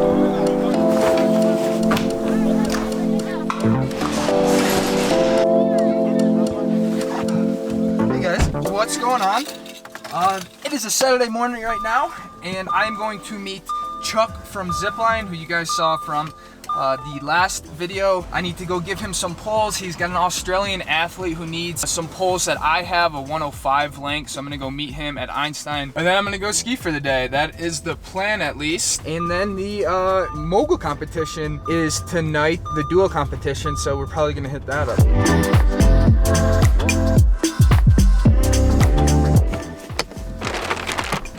Hey guys, what's going on? It is a Saturday morning right now, and I'm going to meet Chuck from Zipline, who you guys saw from the last video. I need to go give him some poles. He's got an Australian athlete who needs some poles that I have, a 105 length, so I'm gonna go meet him at Einstein, and then I'm gonna go ski for the day. That is the plan, at least. And then the mogul competition is tonight, the dual competition, so we're probably gonna hit that up.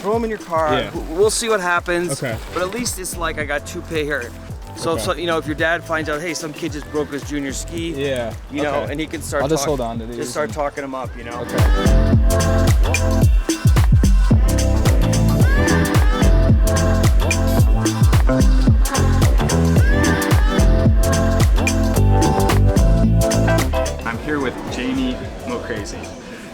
Throw them in your car. Yeah. We'll see what happens. Okay. But at least it's like I got 2 pay here. So, Okay. so you know, if your dad finds out, hey, some kid just broke his junior ski. Yeah. You know, and he can start. I'll just hold on to these. Just start talking him up. You know. Okay. I'm here with Jamie Mocrazy,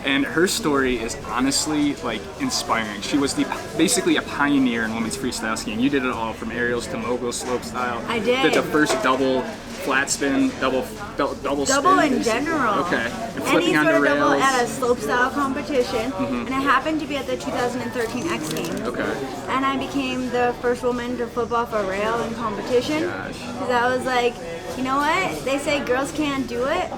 and her story is honestly like inspiring. She was basically a pioneer in women's freestyle skiing. You did it all from aerials to mogul, slope style. I did. Did the first double flat spin, double spin. In general. Okay. And Any flipping sort onto of double rails. at a slope style competition, and it happened to be at the 2013 X Games. Okay. And I became the first woman to flip off a rail in competition. Gosh. Because I was like, you know what? They say girls can't do it.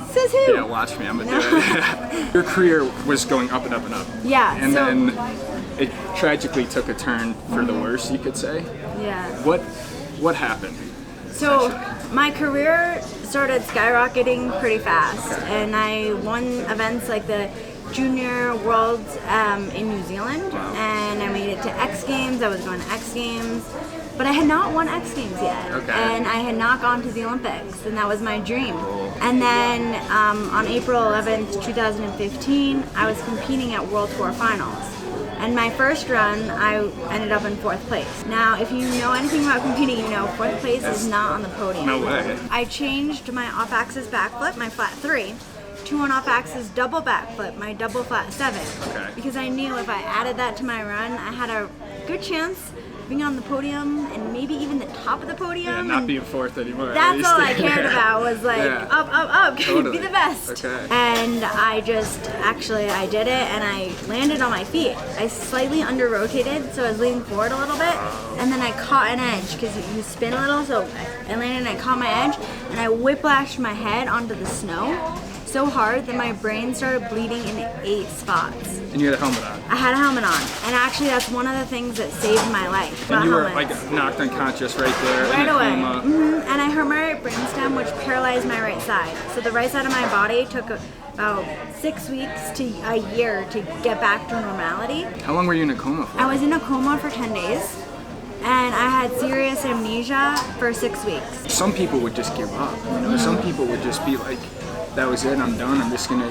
Says who? Yeah, watch me. I'm gonna do it. Your career was going up and up and up. Yeah. And so, then it tragically took a turn for the worse, you could say. yeah. What happened? So my career started skyrocketing pretty fast, and I won events like the Junior Worlds in New Zealand, and I made it to X Games. I was going to X Games, but I had not won X Games yet, Okay. and I had not gone to the Olympics, and that was my dream. And then on April 11th, 2015, I was competing at World Tour Finals. And my first run, I ended up in 4th place. Now, if you know anything about competing, you know 4th place is not on the podium. No way. I changed my off-axis backflip, my flat 3, to an off-axis double backflip, my double flat 7. Okay. Because I knew if I added that to my run, I had a good chance of being on the podium and maybe even the top of the podium. Yeah, not being 4th anymore. That's all I cared about was like Yeah. up, Totally. be the best. Okay. And I did it, and I landed on my feet. I slightly under rotated, so I was leaning forward a little bit, and then I caught an edge because you spin a little. So I landed and I caught my edge, and I whiplashed my head onto the snow so hard that my brain started bleeding in 8 spots. And you had a helmet on. I had a helmet on, and actually that's one of the things that saved my life. And you were helmets. like knocked unconscious right there. Right in a away. coma. And I hurt my right brainstem, which paralyzed my right side. So the right side of my body took about 6 weeks to a year to get back to normality. How long were you in a coma for? I was in a coma for 10 days, and I had serious amnesia for 6 weeks. Some people would just give up. You know? Some people would just be like, that was it, I'm done, I'm just gonna,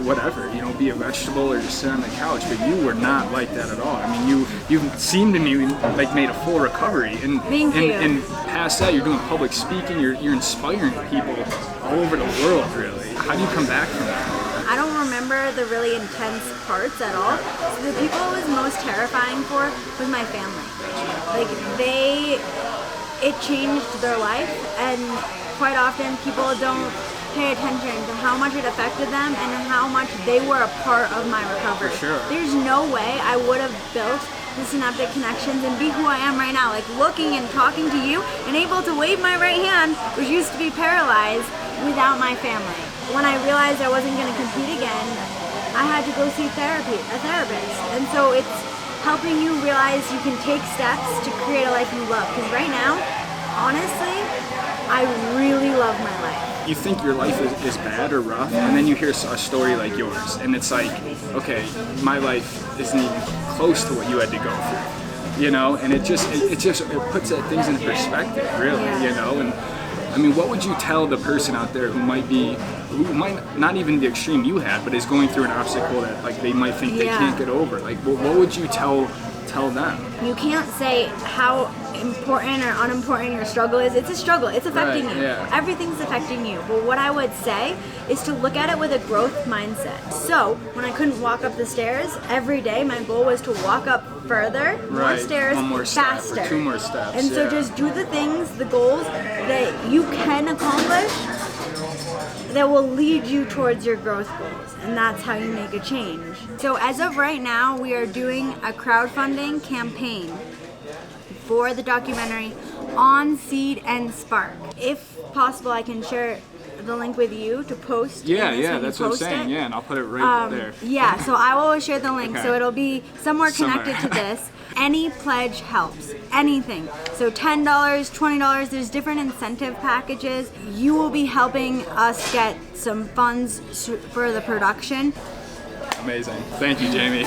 whatever, you know, be a vegetable or just sit on the couch. But you were not like that at all. I mean, you seemed to me like made a full recovery. And Thank you. And past that, you're doing public speaking, you're inspiring people all over the world, really. How do you come back from that? I don't remember the really intense parts at all. So the people it was most terrifying for was my family. Like it changed their life, and quite often people don't pay attention to how much it affected them and how much they were a part of my recovery. For sure. There's no way I would have built the synaptic connections and be who I am right now, like looking and talking to you and able to wave my right hand, which used to be paralyzed, without my family. When I realized I wasn't going to compete again, I had to go see a therapist. And so it's helping you realize you can take steps to create a life you love. Because right now, honestly, I really love my life. You think your life is bad or rough, and then you hear a story like yours, and it's like, okay, my life isn't even close to what you had to go through, you know? And it puts things in perspective, really, you know? And I mean, what would you tell the person out there who might not even the extreme you had, but is going through an obstacle that like they might think they can't get over? Like, what would you tell tell them? You can't say how important or unimportant your struggle is. It's a struggle. It's affecting Right, you. yeah. Everything's affecting you. But what I would say is to look at it with a growth mindset. So when I couldn't walk up the stairs every day, my goal was to walk up further, more Right, stairs, one more step or faster. 2 more steps. And so yeah. just do the things, the goals that you can accomplish that will lead you towards your growth goals. And that's how you make a change. So as of right now, we are doing a crowdfunding campaign for the documentary on Seed and Spark. If possible, I can share the link with you to post. Yeah, in this yeah, when you that's what I'm post saying. it. Yeah, and I'll put it right there. Yeah, so I will share the link. Okay. So it'll be somewhere Somewhere. connected to this. Any pledge helps. Anything. So $10, $20, there's different incentive packages. You will be helping us get some funds for the production. Amazing. Thank you, Jamie.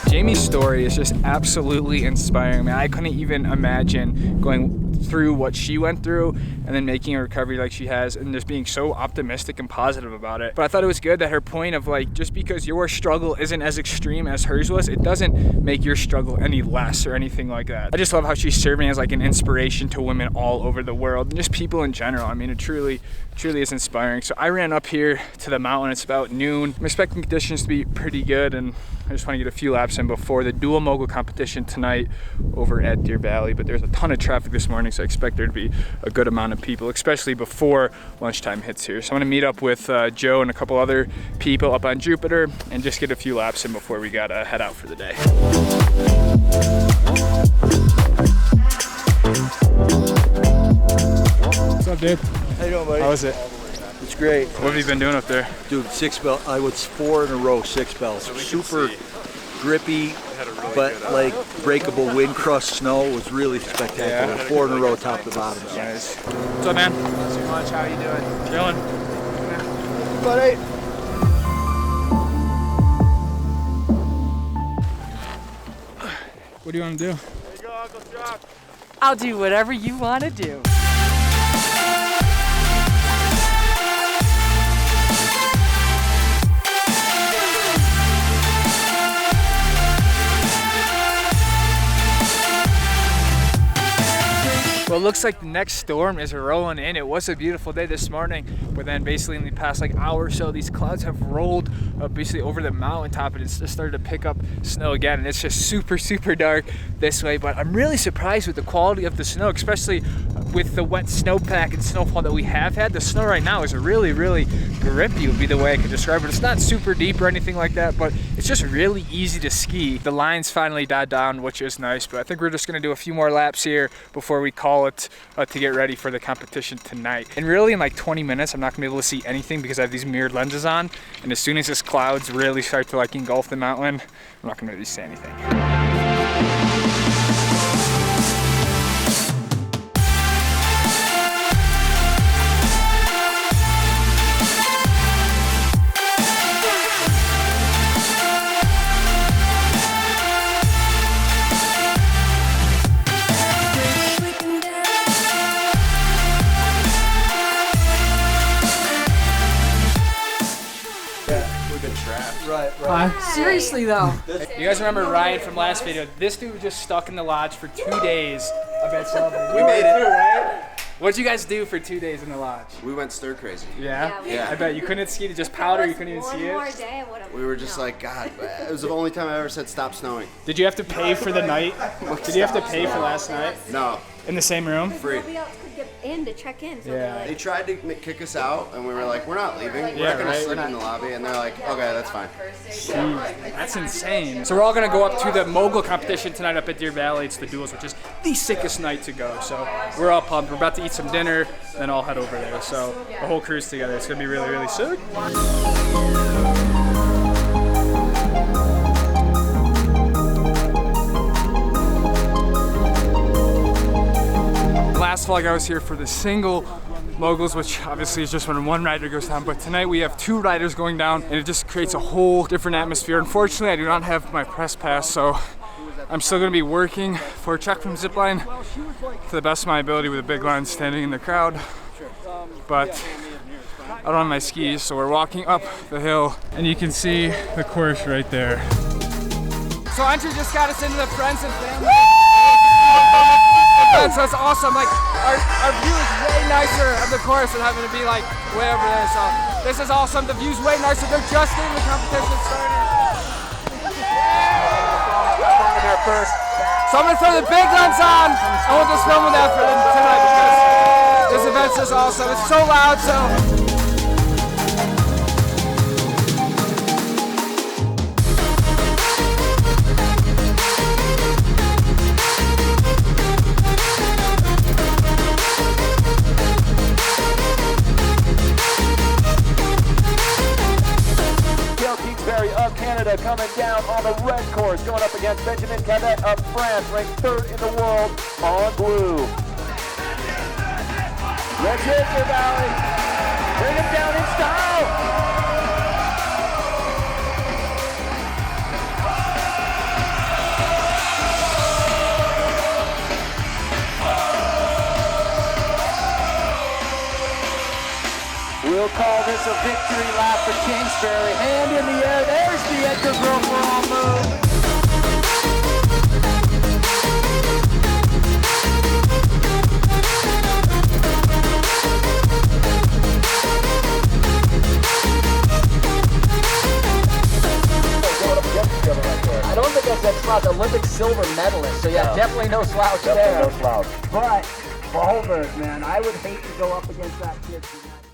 Jamie's story is just absolutely inspiring. I mean, I couldn't even imagine going through what she went through and then making a recovery like she has and just being so optimistic and positive about it. But I thought it was good that her point of like, just because your struggle isn't as extreme as hers was, it doesn't make your struggle any less or anything like that. I just love how she's serving as like an inspiration to women all over the world and just people in general. I mean, it truly is inspiring. So I ran up here to the mountain. It's about noon. I'm expecting conditions to be pretty good, and I just want to get a few laps in before the Dual Mogul Competition tonight over at Deer Valley. But there's a ton of traffic this morning, so I expect there to be a good amount of people, especially before lunchtime hits here. So I'm gonna meet up with Joe and a couple other people up on Jupiter and just get a few laps in before we gotta head out for the day. What's up, dude? How you doing, buddy? How was it? It's great. What have you been doing up there? Dude, 6 belt. I was 4 in a row, 6 bells. Super grippy, but like breakable wind crust snow was really spectacular. 4 in a row, top to bottom. Nice. What's up, man? Not too much. How you doing? Chilling. Buddy. What do you want to do? There you go, Uncle Chuck. I'll do whatever you want to do. Well, it looks like the next storm is rolling in. It was a beautiful day this morning, but then basically in the past like hour or so, these clouds have rolled basically over the mountaintop, and it's just started to pick up snow again, and it's just super dark this way. But I'm really surprised with the quality of the snow, especially with the wet snowpack and snowfall that we have had. The snow right now is really grippy would be the way I could describe it. It's not super deep or anything like that, but it's just really easy to ski. The lines finally died down, which is nice, but I think we're just gonna do a few more laps here before we call it to get ready for the competition tonight. And really in like 20 minutes, I'm not gonna be able to see anything because I have these mirrored lenses on, and as soon as this clouds really start to like engulf the mountain, I'm not gonna really see anything. Right. Seriously though. You guys remember Ryan from last video? This dude was just stuck in the lodge for 2 days. I bet some of you. We made it. Too, right? What'd you guys do for 2 days in the lodge? We went stir crazy. Yeah? Yeah. I bet you couldn't ski to just powder, you couldn't even see it. Day, I would've- We were just like, God, it was the only time I ever said stop snowing. Did you have to pay for the night? Did you have to pay for last night? No, In the same room? free. Nobody else could get in to check in. So Yeah. they're like, They tried to kick us out, and we were like, we're not leaving. We're Yeah, not gonna right, sleep we're in the lobby. And they're like, okay, that's fine. That's insane. So we're all gonna go up to the mogul competition tonight up at Deer Valley. It's the duels, which is the sickest night to go. So we're all pumped. We're about to eat some dinner, then I'll head over there. So the whole crew's together. It's gonna be really sick. Last vlog I was here for the single moguls, which obviously is just when one rider goes down, but tonight we have 2 riders going down, and it just creates a whole different atmosphere. Unfortunately, I do not have my press pass, so I'm still going to be working for a check from Zipline to the best of my ability with a big line standing in the crowd. But out on my skis. So we're walking up the hill and you can see the course right there. So Andrew just got us into the friends and family. So it's awesome. Like our view is way nicer of the course than having to be like way over there. So this is awesome. The view's way nicer. They're just getting the competition started. So I'm gonna throw the big guns on. I want this film with that for them tonight because this event's just awesome. It's so loud. So. Of Canada coming down on the red course, going up against Benjamin Cadet of France, ranked 3rd in the world on blue. Let's hit your Valley. Bring him down in style. We'll call this a victory lap for Kingsbury. Hand in the air. There's the Edgar Girl for all move. I don't think I said slouch. Olympic silver medalist. So yeah, definitely no slouch there. No slouch. But boulders, man, I would hate to go up against that kid tonight.